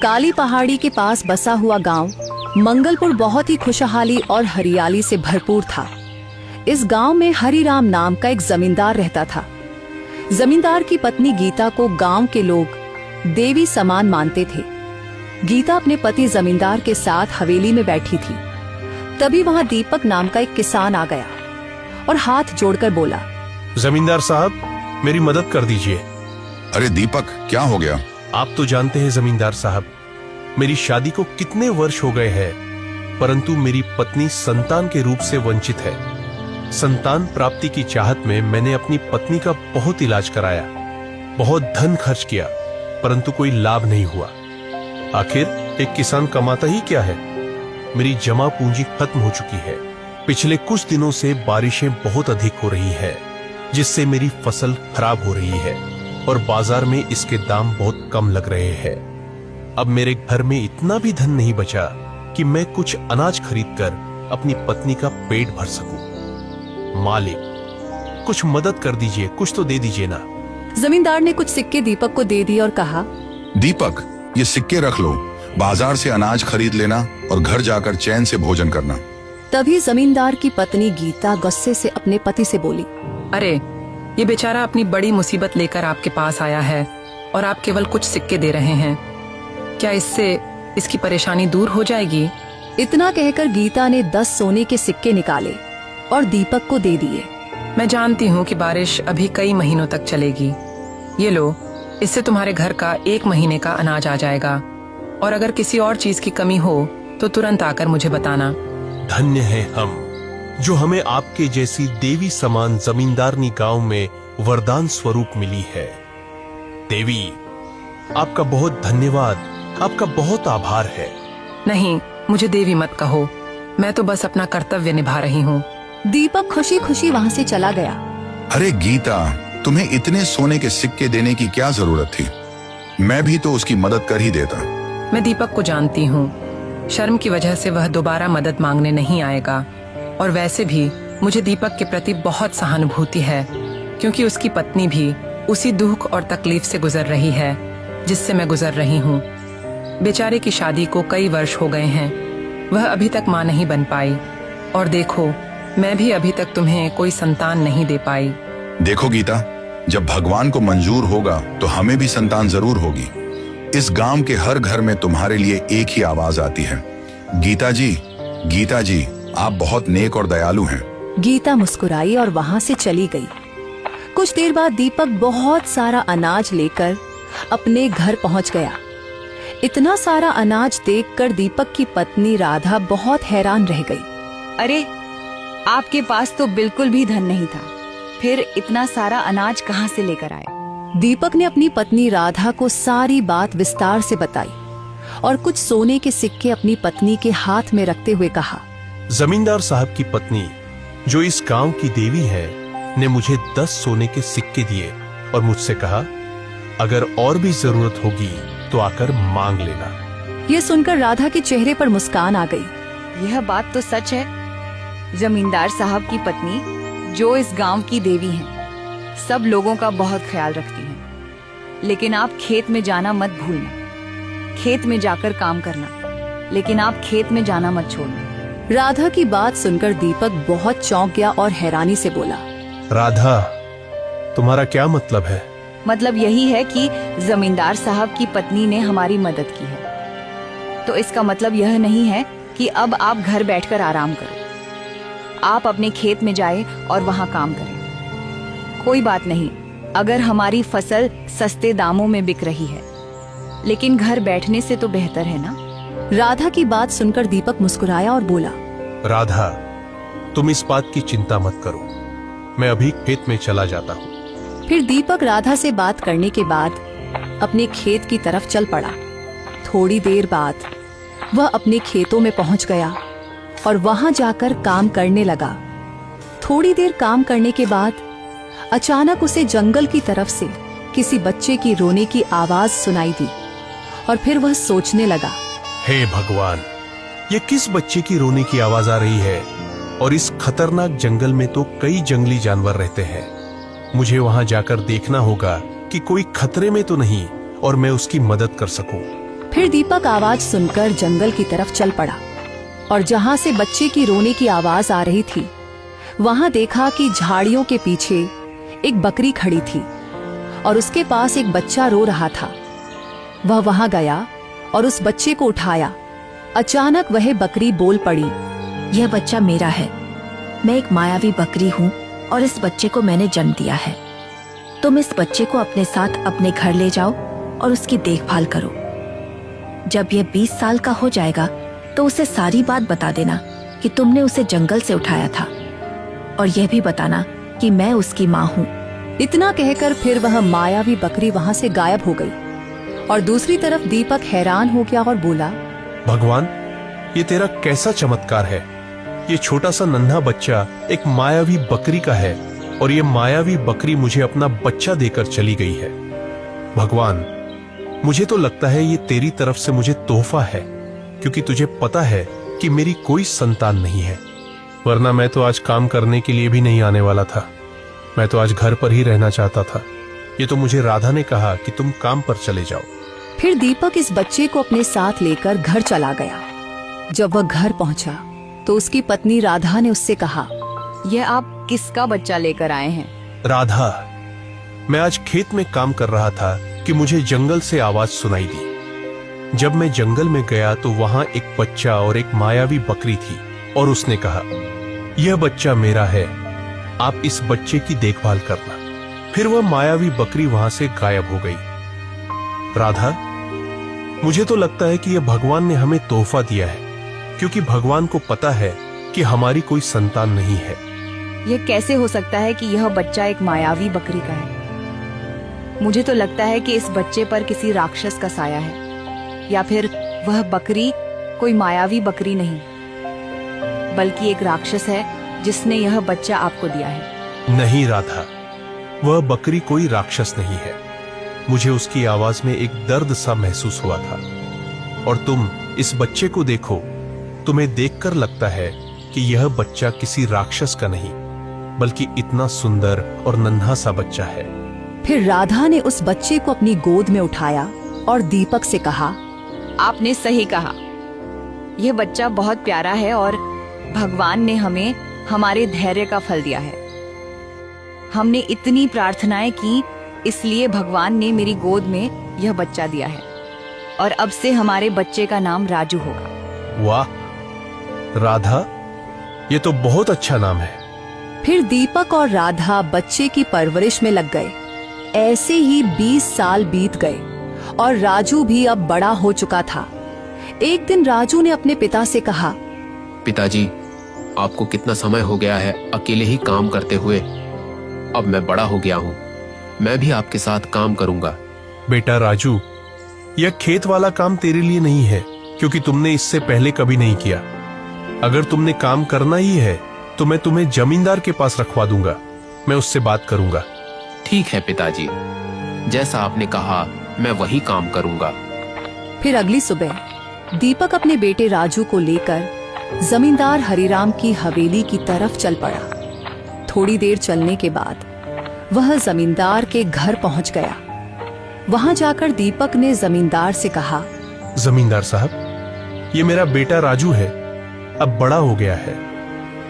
काली पहाड़ी के पास बसा हुआ गांव मंगलपुर बहुत ही खुशहाली और हरियाली से भरपूर था। इस गांव में हरिराम नाम का एक जमींदार रहता था। जमींदार की पत्नी गीता को गांव के लोग देवी समान मानते थे। गीता अपने पति जमींदार के साथ हवेली में बैठी थी। तभी वहां दीपक नाम का एक किसान आ गया और हाथ जोड़कर बोला, जमींदार साहब, मेरी मदद कर दीजिए। अरे दीपक, क्या हो गया? आप तो जानते हैं जमींदार साहब, मेरी शादी को कितने वर्ष हो गए हैं, परंतु मेरी पत्नी संतान के रूप से वंचित है। संतान प्राप्ति की चाहत में मैंने अपनी पत्नी का बहुत इलाज कराया, बहुत धन खर्च किया, परंतु कोई लाभ नहीं हुआ। आखिर एक किसान कमाता ही क्या है? मेरी जमा पूंजी खत्म हो चुकी है। पिछले कुछ दिनों से बारिशें बहुत अधिक हो रही है, जिससे मेरी फसल खराब हो रही है और बाजार में इसके दाम बहुत कम लग रहे हैं। अब मेरे घर में इतना भी धन नहीं बचा कि मैं कुछ अनाज खरीदकर अपनी पत्नी का पेट भर सकूं। मालिक, कुछ मदद कर दीजिए, कुछ तो दे दीजिए ना। जमींदार ने कुछ सिक्के दीपक को दे दिए और कहा, दीपक, ये सिक्के रख लो, बाजार से अनाज खरीद लेना और घर जाकर चैन से भोजन करना। तभी जमींदार की पत्नी गीता गुस्से से अपने पति से बोली, अरे, ये बेचारा अपनी बड़ी मुसीबत लेकर आपके पास आया है और आप केवल कुछ सिक्के दे रहे हैं। क्या इससे इसकी परेशानी दूर हो जाएगी? इतना कहकर गीता ने 10 सोने के सिक्के निकाले और दीपक को दे दिए। मैं जानती हूँ कि बारिश अभी कई महीनों तक चलेगी। ये लो, इससे तुम्हारे घर का 1 महीने का अनाज आ जाएगा और अगर किसी और चीज की कमी हो तो तुरंत आकर मुझे बताना। धन्य है हम, जो हमें आपके जैसी देवी समान जमींदारनी गांव में वरदान स्वरूप मिली है। देवी, आपका बहुत धन्यवाद, आपका बहुत आभार है। नहीं, मुझे देवी मत कहो, मैं तो बस अपना कर्तव्य निभा रही हूँ। दीपक खुशी खुशी वहाँ से चला गया। अरे गीता, तुम्हें इतने सोने के सिक्के देने की क्या जरूरत थी? मैं भी तो उसकी मदद कर ही देता। मैं दीपक को जानती हूँ, शर्म की वजह से वह दोबारा मदद मांगने नहीं आएगा। और वैसे भी मुझे दीपक के प्रति बहुत सहानुभूति है, क्योंकि उसकी पत्नी भी उसी दुख और तकलीफ से गुजर रही है जिससे मैं गुजर रही हूँ। बेचारे की शादी को कई वर्ष हो गए हैं, वह अभी तक माँ नहीं बन पाई। और देखो, मैं भी अभी तक तुम्हें कोई संतान नहीं दे पाई। देखो गीता, जब भगवान को मंजूर होगा तो हमें भी संतान जरूर होगी। इस गांव के हर घर में तुम्हारे लिए एक ही आवाज आती है, गीता जी, गीता जी, आप बहुत नेक और दयालु हैं। गीता मुस्कुराई और वहाँ से चली गई। कुछ देर बाद दीपक बहुत सारा अनाज लेकर अपने घर पहुँच गया। इतना सारा अनाज देखकर दीपक की पत्नी राधा बहुत हैरान रह गई। अरे, आपके पास तो बिल्कुल भी धन नहीं था, फिर इतना सारा अनाज कहाँ से लेकर आए? दीपक ने अपनी पत्नी राधा को सारी बात विस्तार से बताई और कुछ सोने के सिक्के अपनी पत्नी के हाथ में रखते हुए कहा, जमींदार साहब की पत्नी, जो इस गांव की देवी है, ने मुझे 10 सोने के सिक्के दिए और मुझसे कहा, अगर और भी जरूरत होगी तो आकर मांग लेना। ये सुनकर राधा के चेहरे पर मुस्कान आ गई। यह बात तो सच है। जमींदार साहब की पत्नी, जो इस गांव की देवी हैं, सब लोगों का बहुत ख्याल रखती हैं। लेकिन आप खेत में जाना मत भूलना। खेत में जाकर काम करना, लेकिन आप खेत में जाना मत छोड़ना। राधा की बात सुनकर दीपक बहुत चौंक गया और हैरानी से बोला, राधा, तुम्हारा क्या मतलब है? मतलब यही है कि जमींदार साहब की पत्नी ने हमारी मदद की है, तो इसका मतलब यह नहीं है कि अब आप घर बैठकर आराम करो। आप अपने खेत में जाएं और वहां काम करें। कोई बात नहीं, अगर हमारी फसल सस्ते दामों में बिक रही है, लेकिन घर बैठने से तो बेहतर है ना। राधा की बात सुनकर दीपक मुस्कुराया और बोला, राधा, तुम इस बात की चिंता मत करो, मैं अभी खेत में चला जाता हूँ। फिर दीपक राधा से बात करने के बाद अपने खेत की तरफ चल पड़ा। थोड़ी देर बाद वह अपने खेतों में पहुंच गया और वहां जाकर काम करने लगा। थोड़ी देर काम करने के बाद अचानक उसे जंगल की तरफ से किसी बच्चे की रोने की आवाज सुनाई दी और फिर वह सोचने लगा, हे भगवान, ये किस बच्चे की रोने की आवाज आ रही है? और इस खतरनाक जंगल में तो कई जंगली जानवर रहते हैं। मुझे वहां जाकर देखना होगा कि कोई खतरे में तो नहीं और मैं उसकी मदद कर सकूं। फिर दीपक आवाज सुनकर जंगल की तरफ चल पड़ा और जहां से बच्चे की रोने की आवाज आ रही थी वहां देखा कि झाड़ियों के पीछे एक बकरी खड़ी थी और उसके पास एक बच्चा रो रहा था। वह वहां गया और उस बच्चे को उठाया। अचानक वह बकरी बोल पड़ी, यह बच्चा मेरा है। मैं एक मायावी बकरी हूँ और इस बच्चे को मैंने जन्म दिया है। तुम इस बच्चे को अपने साथ अपने घर ले जाओ और उसकी देखभाल करो। जब यह 20 साल का हो जाएगा तो उसे सारी बात बता देना कि तुमने उसे जंगल से उठाया था और यह भी बताना कि मैं उसकी माँ हूँ। इतना कहकर फिर वह मायावी बकरी वहां से गायब हो गई। और दूसरी तरफ दीपक हैरान हो गया और बोला, भगवान, ये तेरा कैसा चमत्कार है। ये छोटा सा नन्हा बच्चा एक मायावी बकरी का है और ये मायावी बकरी मुझे अपना बच्चा देकर चली गई है। भगवान, मुझे तो लगता है ये तेरी तरफ से मुझे तोहफा है, क्योंकि तुझे पता है कि मेरी कोई संतान नहीं है। वरना मैं तो आज काम करने के लिए भी नहीं आने वाला था। मैं तो आज घर पर ही रहना चाहता था। ये तो मुझे राधा ने कहा कि तुम काम पर चले जाओ। फिर दीपक इस बच्चे को अपने साथ लेकर घर चला गया। जब वह घर पहुंचा तो उसकी पत्नी राधा ने उससे कहा, यह आप किसका बच्चा लेकर आए हैं? राधा, मैं आज खेत में काम कर रहा था कि मुझे जंगल से आवाज सुनाई दी। जब मैं जंगल में गया तो वहां एक बच्चा और एक मायावी बकरी थी और उसने कहा, यह बच्चा मेरा है, आप इस बच्चे की देखभाल करना। फिर वह मायावी बकरी वहां से गायब हो गई। राधा, मुझे तो लगता है कि यह भगवान ने हमें तोहफा दिया है, क्योंकि भगवान को पता है कि हमारी कोई संतान नहीं है। यह कैसे हो सकता है कि यह बच्चा एक मायावी बकरी का है? मुझे तो लगता है कि इस बच्चे पर किसी राक्षस का साया है, या फिर वह बकरी कोई मायावी बकरी नहीं बल्कि एक राक्षस है जिसने यह बच्चा आपको दिया है। नहीं राधा, वह बकरी कोई राक्षस नहीं है। मुझे उसकी आवाज में एक दर्द सा महसूस हुआ था। और तुम इस बच्चे को देखो, तुम्हें देखकर लगता है कि यह बच्चा किसी राक्षस का नहीं बल्कि इतना सुंदर और नन्हा सा बच्चा है। फिर राधा ने उस बच्चे को अपनी गोद में उठाया और दीपक से कहा, आपने सही कहा, यह बच्चा बहुत प्यारा है और भगवान ने हमें हमारे धैर्य का फल दिया है। हमने इतनी प्रार्थनाएं की, इसलिए भगवान ने मेरी गोद में यह बच्चा दिया है और अब से हमारे बच्चे का नाम राजू होगा। वाह राधा, ये तो बहुत अच्छा नाम है। फिर दीपक और राधा बच्चे की परवरिश में लग गए। ऐसे ही 20 साल बीत गए और राजू भी अब बड़ा हो चुका था। एक दिन राजू ने अपने पिता से कहा, पिताजी, आपको कितना समय हो गया है अकेले ही काम करते हुए। अब मैं बड़ा हो गया हूँ, मैं भी आपके साथ काम करूंगा। बेटा राजू, यह खेत वाला काम तेरे लिए नहीं है, क्योंकि तुमने इससे पहले कभी नहीं किया। अगर तुमने काम करना ही है तो मैं तुम्हें जमींदार के पास रखवा दूंगा। मैं उससे बात करूंगा। ठीक है पिताजी, जैसा आपने कहा मैं वही काम करूंगा। फिर अगली सुबह दीपक अपने बेटे राजू को लेकर जमींदार हरिराम की हवेली की तरफ चल पड़ा। थोड़ी देर चलने के बाद वह जमींदार के घर पहुंच गया। वहां जाकर दीपक ने जमींदार से कहा, जमींदार साहब, ये मेरा बेटा राजू है, अब बड़ा हो गया है।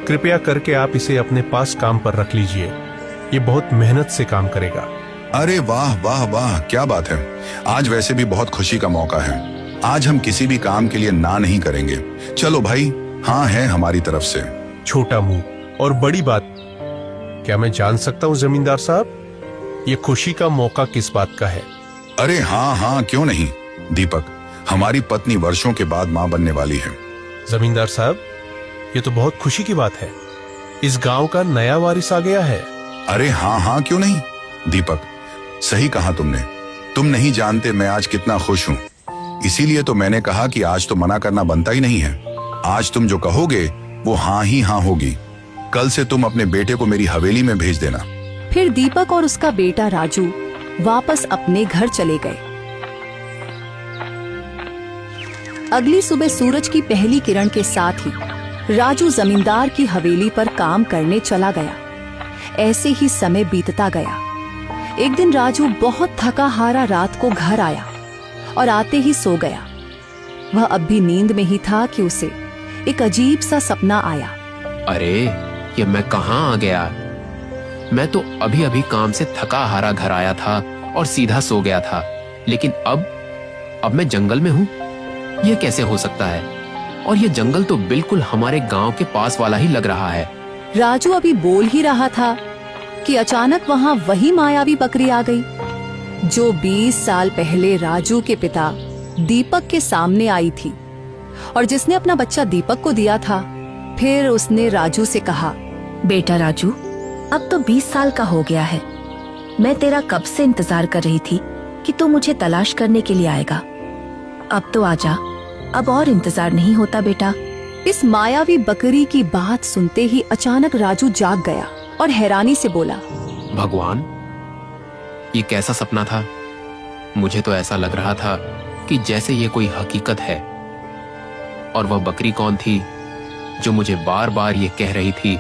कृपया करके आप इसे अपने पास काम पर रख लीजिए। ये बहुत मेहनत से काम करेगा। अरे वाह वाह वाह, क्या बात है। आज वैसे भी बहुत खुशी का मौका है। आज हम किसी भी काम के लिए ना नहीं करेंगे। चलो भाई, हाँ है हमारी तरफ से। छोटा मुंह और बड़ी बात। क्या मैं जान सकता हूँ जमींदार साहब, ये खुशी का मौका किस बात का है? अरे हाँ हाँ, क्यों नहीं। दीपक, हमारी पत्नी वर्षों के बाद माँ बनने वाली है। जमींदार साहब, ये तो बहुत खुशी की बात है। इस गांव का नया वारिस आ गया है। अरे हाँ हाँ, क्यों नहीं। दीपक, सही कहा तुमने। तुम नहीं जानते मैं आज कितना खुश हूँ। इसीलिए तो मैंने कहा कि आज तो मना करना बनता ही नहीं है। आज तुम जो कहोगे वो हाँ ही हाँ होगी। कल से तुम अपने बेटे को मेरी हवेली में भेज देना। फिर दीपक और उसका बेटा राजू वापस अपने घर चले गए। अगली सुबह सूरज की पहली किरण के साथ ही राजू जमींदार की हवेली पर काम करने चला गया। ऐसे ही समय बीतता गया। एक दिन राजू बहुत थका हारा रात को घर आया और आते ही सो गया। वह अब भी नींद में ही था कि उसे एक अजीब सा सपना आया। अरे ये मैं कहाँ आ गया? मैं तो अभी अभी काम से थका हारा घर आया था और सीधा सो गया था, लेकिन अब मैं जंगल में हूँ। यह कैसे हो सकता है? और यह जंगल तो बिल्कुल हमारे गांव के पास वाला ही लग रहा है। राजू अभी बोल ही रहा था कि अचानक वहाँ वही मायावी बकरी आ गई, जो 20 साल पहले राजू के पिता दीपक के सामने आई थी और जिसने अपना बच्चा दीपक को दिया था। फिर उसने राजू से कहा, बेटा राजू, अब तो 20 साल का हो गया है। मैं तेरा कब से इंतजार कर रही थी कि तू मुझे तलाश करने के लिए आएगा। अब तो आजा, अब और इंतजार नहीं होता बेटा। इस मायावी बकरी की बात सुनते ही अचानक राजू जाग गया और हैरानी से बोला, भगवान, ये कैसा सपना था? मुझे तो ऐसा लग रहा था कि जैसे ये कोई हकीकत है। और वह बकरी कौन थी जो मुझे बार बार ये कह रही थी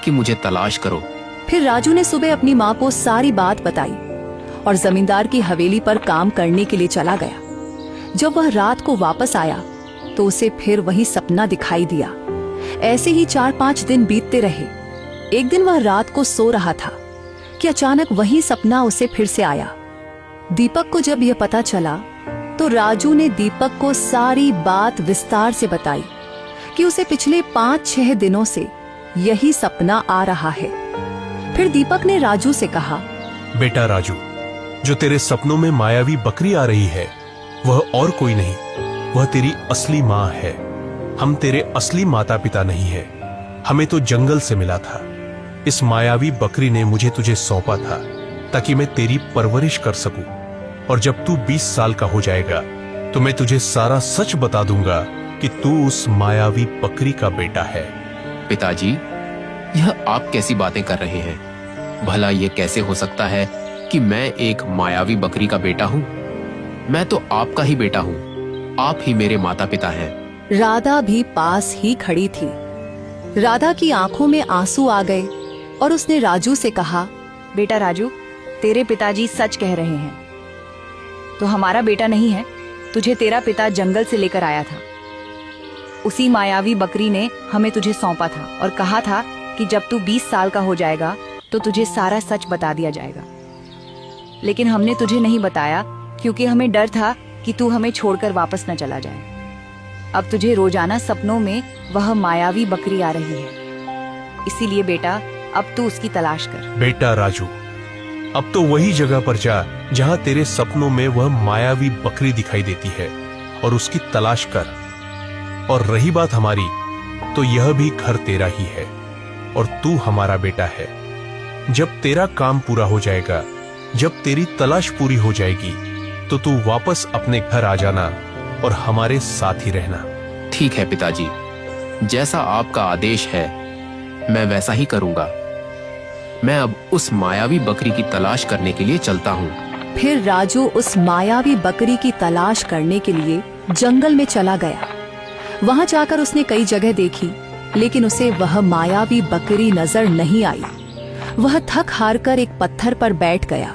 कि मुझे तलाश करो? फिर राजू ने सुबह अपनी माँ को सारी बात बताई और जमींदार की हवेली पर काम करने के लिए चला गया। जब वह रात को वापस आया तो उसे फिर वही सपना दिखाई दिया। ऐसे ही 4-5 दिन बीतते रहे। एक दिन वह रात को सो रहा था कि अचानक वही सपना उसे फिर से आया। दीपक को जब यह पता चला तो राजू ने दीपक को सारी बात विस्तार से बताई कि उसे पिछले 5-6 दिनों से यही सपना आ रहा है। फिर दीपक ने राजू से कहा, बेटा राजू, जो तेरे सपनों में मायावी बकरी आ रही है वह और कोई नहीं, वह तेरी असली माँ है। हम तेरे असली माता पिता नहीं है। हमें तो जंगल से मिला था। इस मायावी बकरी ने मुझे तुझे सौंपा था ताकि मैं तेरी परवरिश कर सकूं। और जब तू 20 साल का हो जाएगा तो मैं तुझे सारा सच बता दूंगा कि तू उस मायावी बकरी का बेटा है। पिताजी, यह आप कैसी बातें कर रहे हैं? भला ये कैसे हो सकता है कि मैं एक मायावी बकरी का बेटा हूँ? मैं तो आपका ही बेटा हूँ। आप ही मेरे माता पिता हैं। राधा भी पास ही खड़ी थी। राधा की आंखों में आंसू आ गए और उसने राजू से कहा, बेटा राजू, तेरे पिताजी सच कह रहे हैं। तो हमारा बेटा नहीं है, तुझे तेरा पिता जंगल से लेकर आया था। उसी मायावी बकरी ने हमें तुझे सौंपा था और कहा था कि जब तू 20 साल का हो जाएगा तो तुझे सारा सच बता दिया जाएगा। लेकिन हमने तुझे नहीं बताया क्योंकि हमें डर था कि तू हमें छोड़कर वापस न चला जाए। अब तुझे रोजाना सपनों में वह मायावी बकरी आ रही है। इसीलिए बेटा, अब तू उसकी तलाश कर। बेटा राजू, अब तो वही जगह पर जा जहां तेरे सपनों में वह मायावी बकरी दिखाई देती है और उसकी तलाश कर। और रही बात हमारी, तो यह भी घर तेरा ही है और तू हमारा बेटा है। जब तेरा काम पूरा हो जाएगा, जब तेरी तलाश पूरी हो जाएगी, तो तू वापस अपने घर आ जाना और हमारे साथ ही रहना। ठीक है पिताजी, जैसा आपका आदेश है मैं वैसा ही करूंगा। मैं अब उस मायावी बकरी की तलाश करने के लिए चलता हूँ। फिर राजू उस मायावी बकरी की तलाश करने के लिए जंगल में चला गया। वहां जाकर उसने कई जगह देखी, लेकिन उसे वह मायावी बकरी नजर नहीं आई। वह थक हार कर एक पत्थर पर बैठ गया।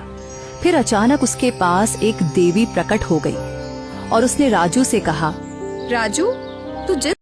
फिर अचानक उसके पास एक देवी प्रकट हो गई और उसने राजू से कहा, राजू, तू जिस